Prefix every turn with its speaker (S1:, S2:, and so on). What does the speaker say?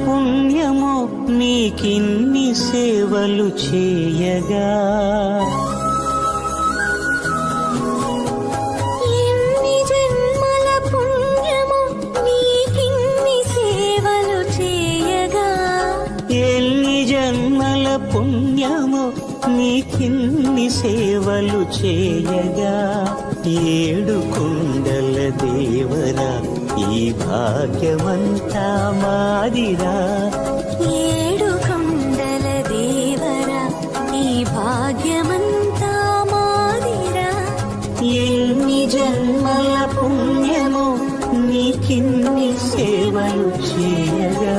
S1: పుణ్యమో నీకిన్ని సేవలు చేయగా.
S2: ఎన్ని జన్మల పుణ్యమో నీకిన్ని సేవలు చేయగా.
S1: ఎన్ని జన్మల పుణ్యమో నీకిన్ని సేవలు చేయగా. ఏడు కుండల దేవరా ఈ భాగ్యమంతా మాదిరా.
S2: ఏడు కొండల దేవరా ఈ భాగ్యమంతా మాదిరా.
S1: ఎన్ని జన్మల పుణ్యమో నీకిన్ని సేవలు చేయగా.